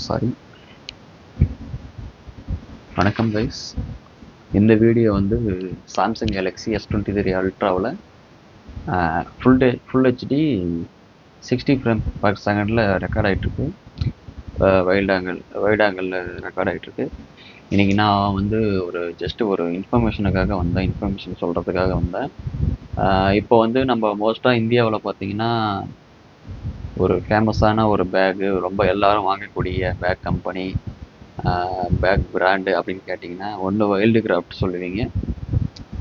Sorry. வணக்கம் guys. இந்த video வந்து சாம்சங் கேலக்ஸி S23 அல்ட்ராவில் ஃபுல் ஹெச்டி 60 ஃப்ரேம் பர் செகண்டில் ரெக்கார்ட் ஆகிட்டுருக்கு. வைட் ஆங்கிளில் ரெக்கார்ட் ஆகிட்டுருக்கு. இன்றைக்கி நான் வந்து ஜஸ்ட்டு ஒரு இன்ஃபர்மேஷன் சொல்கிறதுக்காக வந்தேன். இப்போ வந்து நம்ம மோஸ்ட்டாக இந்தியாவில் பார்த்தீங்கன்னா ஒரு ஃபேமஸான ஒரு பேக்கு, ரொம்ப எல்லோரும் வாங்கக்கூடிய பேக் கம்பெனி, பேக் பிராண்டு அப்படின்னு கேட்டிங்கன்னா ஒன்று வைல்டு கிராஃப்ட் சொல்லுவீங்க.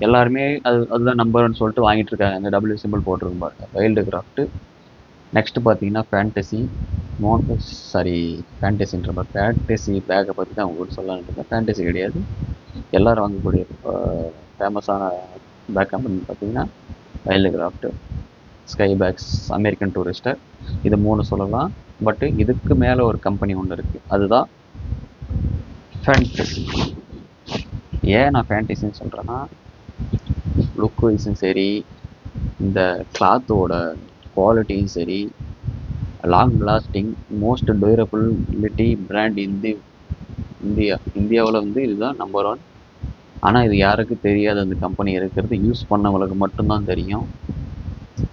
எல்லாருமே அதுதான் நம்பர்னு சொல்லிட்டு வாங்கிட்டு இருக்காங்க. அந்த டபிள்யூ சிம்பிள் போட்டிருக்கும் பாருங்க, வைல்டு கிராஃப்ட்டு. நெக்ஸ்ட்டு பார்த்தீங்கன்னா ஃபேண்டசின்ற மாதிரி ஃபேண்டசி பேக்கை பற்றி தான் உங்களுக்கு சொல்லலான்னு இருக்கேன். ஃபேண்டசி கிடையாது, எல்லோரும் வாங்கக்கூடிய ஃபேமஸான பேக் கம்பெனி பார்த்தீங்கன்னா Wildcraft, Skybags, American Tourister, இது 3 சொல்லலாம். பட்டு இதுக்கு மேலே ஒரு கம்பெனி ஒன்று இருக்குது, அதுதான் ஃபேண்டசி. ஏன் நான் ஃபேண்டசின்னு சொல்கிறேன்னா, லுக் வைஸும் சரி, இந்த கிளாத்தோட குவாலிட்டியும் சரி, long lasting, most durability brand இந்தியாவில் வந்து இதுதான் நம்பர் 1. ஆனால் இது யாருக்கு தெரியாது, அந்த கம்பெனி இருக்கிறது. யூஸ் பண்ணவங்களுக்கு மட்டும்தான் தெரியும்,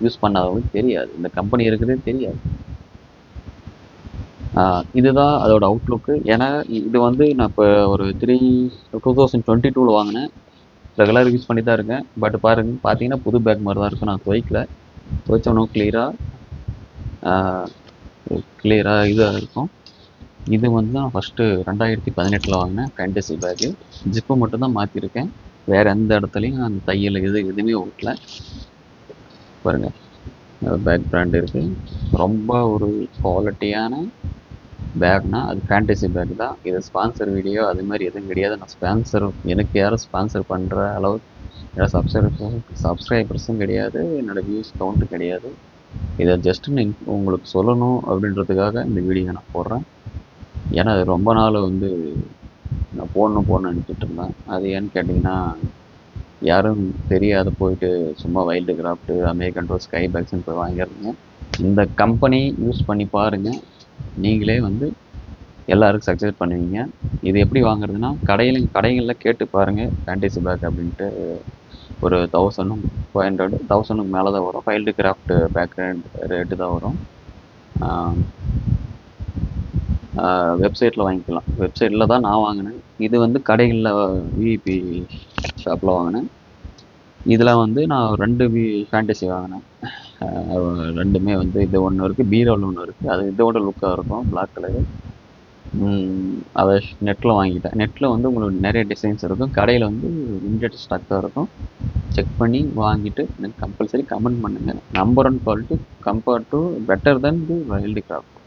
யூஸ் பண்ணாதவங்களுக்கு தெரியாது, இந்த கம்பெனி இருக்கிறதே தெரியாது. இதுதான் அதோட அவுட்லுக்கு. ஏன்னா இது வந்து நான் இப்போ ஒரு 2022 வாங்கினேன். ரெகுலர் யூஸ் பண்ணி தான் இருக்கேன். பட் பார்த்தீங்கன்னா புது பேக் மாதிரி தான் இருக்கும். நான் துவைச்சவனும் கிளியராக இதாக இருக்கும். இது வந்து நான் ஃபஸ்ட்டு 2018 வாங்கினேன் ஃபேண்டசி பேக்கு. ஜிப்பு மட்டும்தான் மாற்றிருக்கேன், வேறு எந்த இடத்துலையும் அந்த தையல் எதுவுமே ஓட்டல. பாருங்கள், பேக் பிராண்ட் இருக்குது. ரொம்ப ஒரு குவாலிட்டியான பேக்னா அது ஃபேண்டசி பேக் தான். இது ஸ்பான்சர் வீடியோ அது மாதிரி எதுவும் கிடையாது. நான் எனக்கு யாரும் ஸ்பான்சர் பண்ணுற அளவுக்கு சப்ஸ்கிரைபர்ஸும் கிடையாது, என்னோடய வியூஸ் கவுண்ட்டும் கிடையாது. இதை ஜஸ்ட்டு உங்களுக்கு சொல்லணும் அப்படின்றதுக்காக இந்த வீடியோ நான் போடுறேன். ஏன்னா அது ரொம்ப நாள் வந்து நான் போடணும்னு நினச்சிட்டு இருந்தேன். அது ஏன்னு கேட்டிங்கன்னா, யாரும் தெரியாத போயிட்டு சும்மா Wildcraft, American tour, sky பேக்ஸ்ன்னு போய் வாங்கிடுறீங்க. இந்த கம்பெனி யூஸ் பண்ணி பாருங்கள், நீங்களே வந்து எல்லாருக்கும் சக்ஸஸ் பண்ணுவீங்க. இது எப்படி வாங்குறதுன்னா, கடைகளில் கேட்டு பாருங்கள் ஃபேண்டசி பேக் அப்படின்ட்டு. ஒரு 1000 மேலே தான் வரும். வைல்டு கிராஃப்ட் பேக் ரேட்டு தான் வரும். வெப்சைட்டில் வாங்கிக்கலாம். வெப்சைட்டில் தான் நான் வாங்கினேன். இது வந்து கடைகளில் விஐபி ஷாப்பில் வாங்கினேன். இதில் வந்து நான் 2 ஃபேண்டசி வாங்கினேன். ரெண்டுமே வந்து இது ஒன்று இருக்குது, பீரோவில் ஒன்று இருக்குது. அது இதோட லுக்காக இருக்கும், பிளாக் கலரு. அதை நெட்டில் வாங்கிட்டேன். நெட்டில் வந்து உங்களுக்கு நிறைய டிசைன்ஸ் இருக்கும், கடையில் வந்து லிமிடெட் ஸ்டாக் தான் இருக்கும். செக் பண்ணி வாங்கிட்டு எனக்கு கம்பல்சரி கமெண்ட் பண்ணுங்கள். Number 1 quality compared to better then the wild craft.